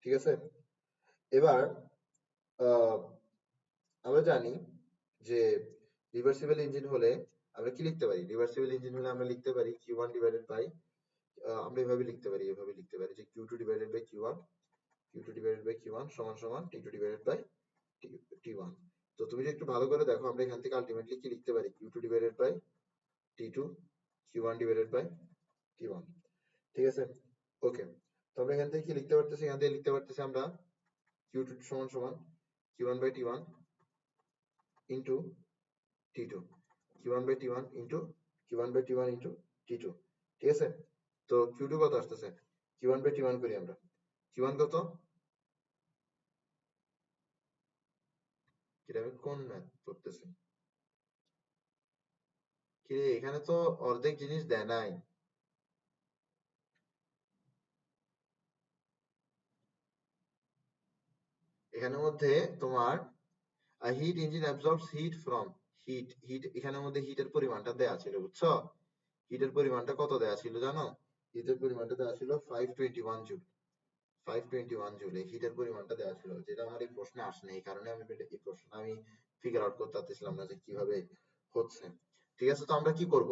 ঠিক আছে, এবার আহ, আমরা জানি যে রিভার্সিবল ইঞ্জিন হলে আমরা কি লিখতে পারি? রিভার্সিবল ইঞ্জিন হলে আমরা লিখতে পারি কিউ ওয়ান ডিভাইডেড বাই, আমরা এভাবে লিখতে পারি, এভাবে লিখতে পারি যে Q two divided by Q one, Q two divided by Q one সমান সমান T two divided by T one. তো তুমি যদি একটু ভালো করে দেখো, আমরা এখান থেকে আলটিমেটলি কি লিখতে পারি? Q two divided by T two, Q one divided by T one. ঠিক আছে, ওকে। তো আমরা এখান থেকে কি লিখতে পারতেছি? এখান থেকে লিখতে পারতেছি আমরা কিউ টু সমান সমান Q one by T one into T two, Q one by T one into Q one by T one into T two. ঠিক আছে, তো কিউ টু কত আসতেছে? Q one by T one করি আমরা। Q one কত? কিরে আমি কোন ম্যাথ করতেছি? কিরে এখানে তো অর্ধেক জিনিস দেয় নাই। এখানের মধ্যে তোমার heat engine absorbs heat from, heat এখানের মধ্যে হিটের পরিমাণটা দেয়া ছিল, বুঝছো? হিটের পরিমাণটা কত দেয়া ছিল জানো? হিটের পরিমাণটা দেয়া ছিল 521 জুল। 521 জুল এই হিটের পরিমাণটা দেওয়া ছিল, যেটা আমার এই প্রশ্নে আসেনি, এই কারণে আমি এই প্রশ্ন আমি ফিগার আউট করতে পারতেছিলাম না যে কিভাবে হচ্ছে। ঠিক আছে, তো আমরা কি করব,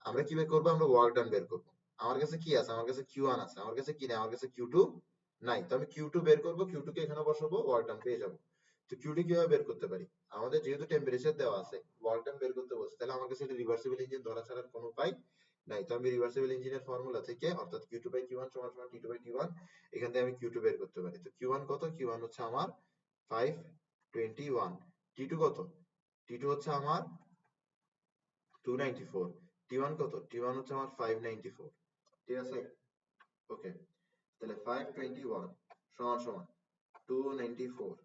আমরা কি বের করবো, আমরা ওয়ার্ক ডান বের করব। আমার কাছে কি আছে, আমার কাছে Q1 আছে, আমার কাছে কি নাই, আমার কাছে Q2 নাই, তো আমি Q2 বের করব, Q2 কে এখানে বসাবো, ওয়ার্ক ডান পেয়ে যাব। তো Q2 কিভাবে বের করতে পারি, আমাদের যেহেতু টেম্পারেচার দেওয়া আছে, ওয়ার্ক ডান বের করতে বলছে, তাহলে আমার কাছে এটা রিভার্সিবল ইঞ্জিন ধরা ছাড়ার কোনো উপায় নাই। তো আমি রিভার্সিবল ইঞ্জিনের ফর্মুলা থেকে, অর্থাৎ Q2/T1 সমান সমান T2/T1, এখান থেকে আমি Q2 বের করতে পারি। তো Q1 কত, Q1 হচ্ছে আমার 521, T2 কত, T2 হচ্ছে আমার 294, T1 কত, T1 হচ্ছে আমার 594। ঠিক আছে, ওকে, তাহলে 521 সমান সমান 294,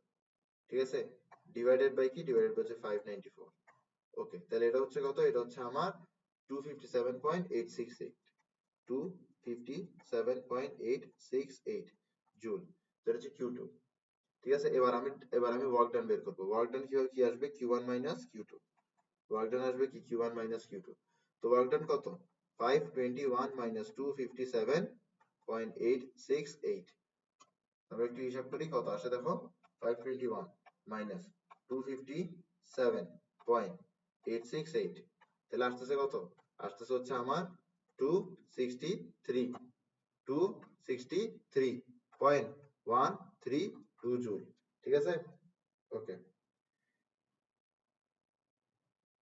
ঠিক আছে, ডিভাইডেড বাই কি, ডিভাইডেড বাই হচ্ছে 594। ওকে, তাহলে এটা হচ্ছে কত, এটা হচ্ছে আমার 257.868, 257.868 জুল। তো এটা হচ্ছে Q2। ঠিক আছে, এবার আমি ওয়ার্ক ডান বের করবো। ওয়ার্ক ডান কিভাবে, কি আসবে, Q1 minus Q2, work done আসবে কি, Q1 মাইনাস Q2। তো ওয়ার্ক ডান কত, 521 মাইনাস 257.868, আমরা একটু হিসাব করি কত আসে দেখো, 521 মাইনাস 257.868, তাহলে আসতেছে কত, আসতেছে হচ্ছে আমার 263, 263.132 জুল। ঠিক আছে, ওকে,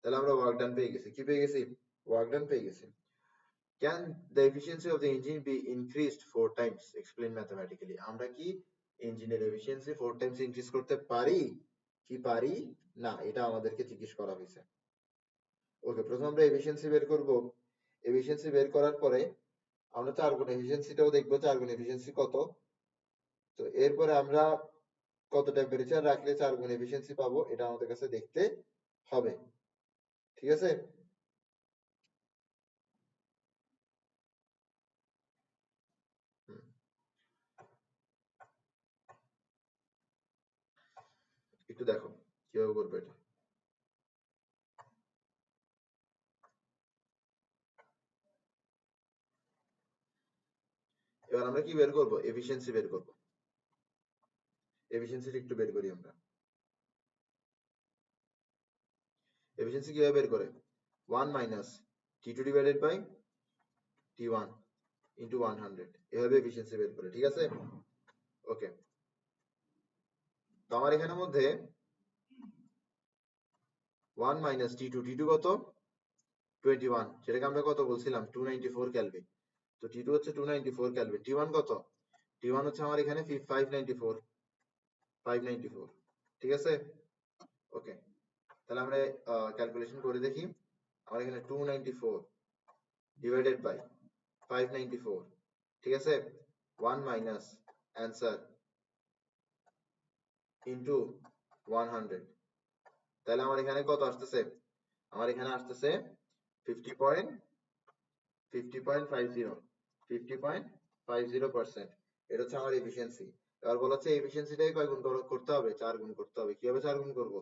তাহলে আমরা ওয়ার্ক ডান পেয়ে গেছি, কি পেয়ে গেছি, ওয়ার্ক ডান পেয়ে গেছি। Can the efficiency of the engine be increased 4 times? Explain mathematically. আমরা কি ইঞ্জিনের এফিসিয়েন্সি 4 টাইমস ইনক্রিজ করতে পারি কি পারি না, এটা আমাদেরকে জিজ্ঞেস করা হয়েছে। ওকে, প্রথমে আমরা এফিসিয়েন্সি বের করব। এফিসিয়েন্সি বের করার পরে আমরা 4 গুণ এফিসিয়েন্সিটাও দেখবো, 4 গুণ এফিসিয়েন্সি কত। তো এরপরে আমরা কত টেম্পারেচার রাখলে 4 গুণ এফিসিয়েন্সি পাবো, এটা আমাদের কাছে দেখতে হবে। ঠিক আছে, একটু দেখো কিভাবে করবে এটা। এবার আমরা কি বের করব, এফিসিয়েন্সি বের করব। এফিসিয়েন্সিটা একটু বের করি আমরা। এফিসিয়েন্সি কিভাবে বের করে, 1 minus T2 divided by T1 into 100, এভাবে এফিসিয়েন্সি বের করে। ঠিক আছে, ওকে, তো আমার এখানের মধ্যে 1 মাইনাস T2, T2 কত, 21, যেটাকে আমরা কত বলছিলাম, 294 কেলভিন। তো T2 হচ্ছে 294 কেলভিন, T1 কত, T1 হচ্ছে আমার এখানে 594, 594। ঠিক আছে, ওকে, তাহলে আমরা ক্যালকুলেশন করে দেখি। আমার এখানে 294 ডিভাইডেড বাই 594, ঠিক আছে, 1 মাইনাস অ্যান্সার ইন্টু 100, তাহলে আমার এখানে কত আসতেছে, আমার এখানে আসতেছে 50.50%, এটা হচ্ছে আমার এফিসিয়েন্সি। এবার বলা হচ্ছে এফিসিয়েন্সিটাকে কয় গুণ করতে হবে, 4 গুণ করতে হবে। কিভাবে 4 গুণ করব,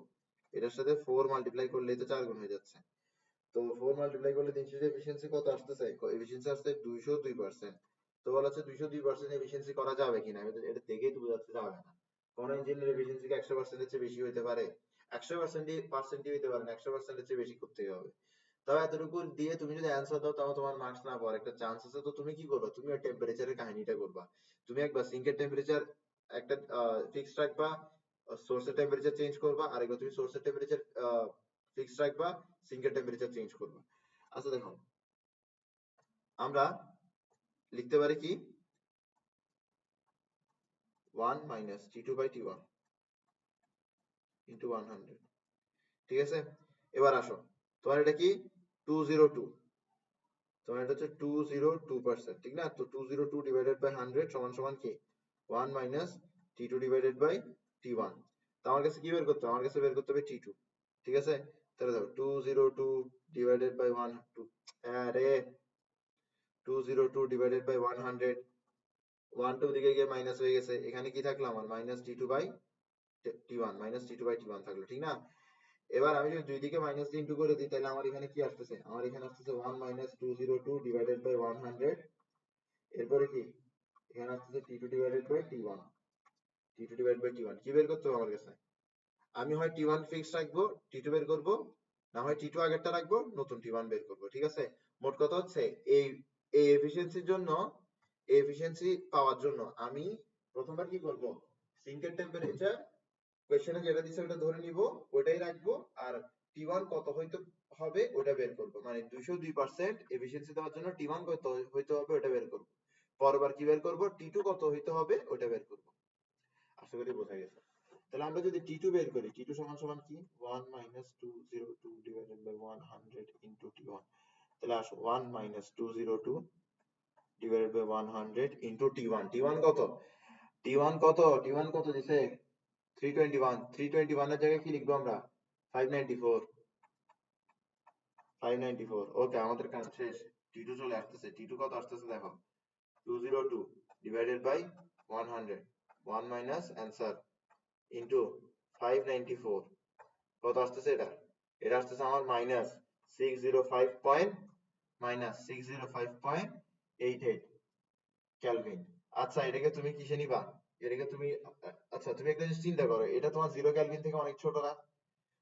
এটার সাথে 4 মাল্টিপ্লাই করলেই তো 4 গুণ হয়ে যাচ্ছে। তো 4 মাল্টিপ্লাই করলে দিন শেষে এফিসিয়েন্সি কত আসতেছে, এফিসিয়েন্সি আসছে 202%। তো বলা হচ্ছে 202% এফিসিয়েন্সি করা যাবে কিনা, আমি তো এটা দেখেই তো বোঝাতে যাবে না। কোন ইঞ্জিনের এফিসিয়েন্সি কি 100% এর চেয়ে বেশি হতে পারে, 100% হতে পারে না, 100% এর চেয়ে বেশি করতেই হবে। তবে এতটুকু দিয়ে তুমি যদি অ্যান্সার দাও তাও তোমার মার্কস না পাওয়ার একটা চান্স আছে। তো তুমি কি করবা, তুমি ওই টেম্পারেচারের কাহিনীটা করবা। তুমি একবার সিঙ্কের টেম্পারেচার একটা ফিক্সড রাখবা, সোর্সের টেম্পারেচার চেঞ্জ করবা, আরেকবার তুমি সোর্সের টেম্পারেচার ফিক্সড রাখবা, সিঙ্কের টেম্পারেচার চেঞ্জ করবা। আচ্ছা দেখো, আমরা লিখতে পারি কি, 1 মাইনাস T2/T1 ইন্টু 100। ঠিক আছে, এবার আসো, তোমার এটা কি 202, তোমার এটা হচ্ছে 202%, ঠিক না, তো 202 ডিভাইডেড বাই 100 সমান সমান কি 1 minus T2 divided by T1। তো আমার কাছে কি বের করতে হবে, আমার কাছে বের করতে হবে T2। ঠিক আছে, তাহলে দেখো 202 ডিভাইডেড বাই 1, আরে 202 ডিভাইডেড বাই 100, 1 2 দিকে গিয়ে মাইনাস হয়ে গেছে, এখানে কি থাকলো আমার minus T2 by T1, minus T2 by T1 থাকলো, ঠিক না। এবার আমি যদি দুই দিকে মাইনাস দিয়ে ইন্টু করে দিই, তাহলে আমার এখানে কি আসতেছে, আমার এখানে আসতেছে 1 মাইনাস 202 ডিভাইডেড বাই 100, এরপরে কি এখানে আসতেছে T2 divided by T1, T2 divided by T1 কি বের করতে হবে আমার কাছে? আমি হয় T1 ফিক্স রাখবো, T2 বের করব, না হয় T2 আগেরটা রাখবো, নতুন T1 বের করব, ঠিক আছে? মোট কথা হচ্ছে এই এই এফিসিয়েন্সির জন্য, এফিসিয়েন্সি পাওয়ার জন্য আমি প্রথমবার কি করব, সিঙ্কের টেম্পারেচার কোয়েশ্চেনে যেটা দিছে ওটা ধরে নিব, ওটাই রাখবো, আর T1 কত হইতে হবে ওটা বের করব, মানে 202% এফিসিয়েন্সি দেওয়ার জন্য T1 কত হইতে হবে ওটা বের করব। পরবার কি বের করব, T2 কত হইতে হবে ওটা বের করব। আশা করি বোঝা গেছে। তাহলে আমরা যদি T2 বের করি, T2 সমান সমান কি, 1 202 ডিভাইডেড বাই 100 ইনটু T1। তাহলে আসো 1 202 divided by 100 into T1। T1 কত, T1 কত, T1 কত দিছে 321, 321 এর জায়গায় কি লিখবো আমরা, 594, 594। ওকে, আমাদের কাজ শেষ। T2 চলে আসতেছে, T2 কত আসতেছে দেখো, 202 divided by 100, 1 minus answer into 594, কত আসতেছে এটা, এটা আসতেছে আমার মাইনাস 605.88 কেলভিন। আচ্ছা এটাকে তুমি কিসে নিবা, এটাকে তুমি, আচ্ছা তুমি একটা জিনিস চিন্তা করো, এটা তোমার 0 কেলভিন থেকে অনেক ছোট না?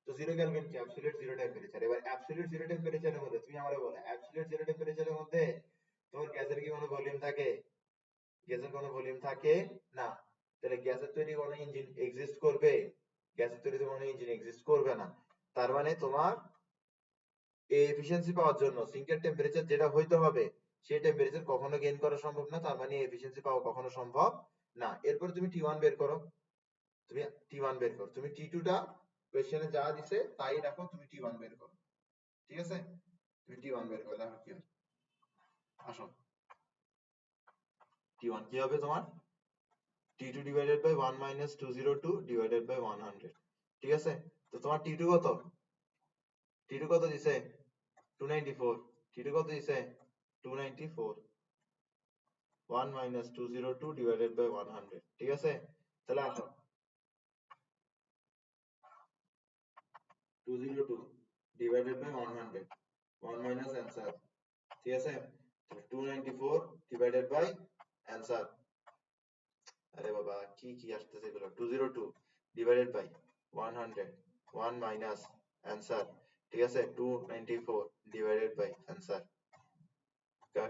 তো 0 কেলভিন কি অ্যাবসলিউট জিরো টেম্পারেচার। এবার অ্যাবসলিউট জিরো টেম্পারেচারের মধ্যে তুমি আমারে বলো, অ্যাবসলিউট জিরো টেম্পারেচারের মধ্যে তোমার গ্যাসের কি কোনো ভলিউম থাকে? গ্যাসের কোনো ভলিউম থাকে না। তাহলে গ্যাসের তৈরি কোনো ইঞ্জিন এক্সিস্ট করবে? গ্যাসের তৈরি কোনো ইঞ্জিন এক্সিস্ট করবে না। তার মানে তোমার এই এফিসিয়েন্সি পাওয়ার জন্য সিঙ্কের টেম্পারেচার যেটা হইতে হবে সেই টেম্পারেচার কখনো গেইন করা সম্ভব না, তার মানে এফিসিয়েন্সি পাওয়া কখনো সম্ভব না। এরপর তুমি T1 বের করো, তুমি T1 বের করো, তুমি T2 টা কোশ্চেনে যা দিছে তাই রাখো, তুমি T1 বের করো, ঠিক আছে? তুমি T1 বের করো, দেখো কি হয়। আসো, T1 কি হবে তোমার, T2 divided by 1 202 divided by 100, ঠিক আছে? তো তোমার T2 কত, T2 কত দিছে 294, T2 কত দিছে 294, 1 202 ডিভাইডেড বাই 100, ঠিক আছে? তাহলে আসো 202 ডিভাইডেড বাই 100, 1 মাইনাস অ্যান্সার, ঠিক আছে? তাহলে 294 ডিভাইডেড বাই অ্যান্সার, আরে বাবা কি কি আসতেছে এগুলো, 202 ডিভাইডেড বাই 100, 1 মাইনাস অ্যান্সার, ঠিক আছে? 294 ডিভাইডেড বাই অ্যান্সার,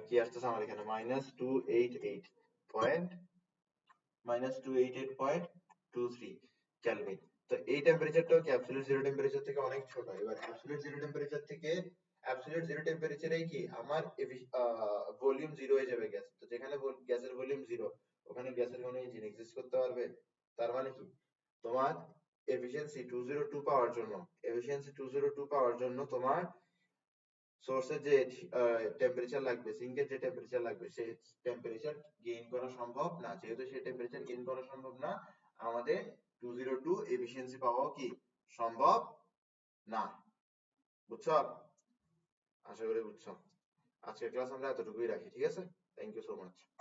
কি আসতেছে আমার এখানে -288.23 কেলভিন। তো এই টেম্পারেচারটাও কি অ্যাবসলিউট জিরো টেম্পারেচার থেকে অনেক ছোট। এবার অ্যাবসলিউট জিরো টেম্পারেচার থেকে, অ্যাবসলিউট জিরো টেম্পারেচারেই কি আমার ভলিউম জিরো হয়ে যাবে গ্যাস, তো যেখানে গ্যাসের ভলিউম জিরো ওখানে গ্যাসের কোনো ইঞ্জিন এক্সিস্ট করতে পারবে? তার মানে কি তোমার এফিসিয়েন্সি 202 পাওয়ার জন্য, এফিসিয়েন্সি 202 পাওয়ার জন্য তোমার সোর্সের যে টেম্পারেচার লাগবে, সিঙ্কের যে টেম্পারেচার লাগবে সেই টেম্পারেচার গেইন করা সম্ভব না। যেহেতু সেই টেম্পারেচার গেইন করা সম্ভব না, আমাদের 202 এফিসিয়েন্সি পাওয়াও কি সম্ভব না। বুঝছো? আশা করি বুঝছো। আজকের ক্লাস আমরা এতটুকুই রাখি, ঠিক আছে? Thank you so much.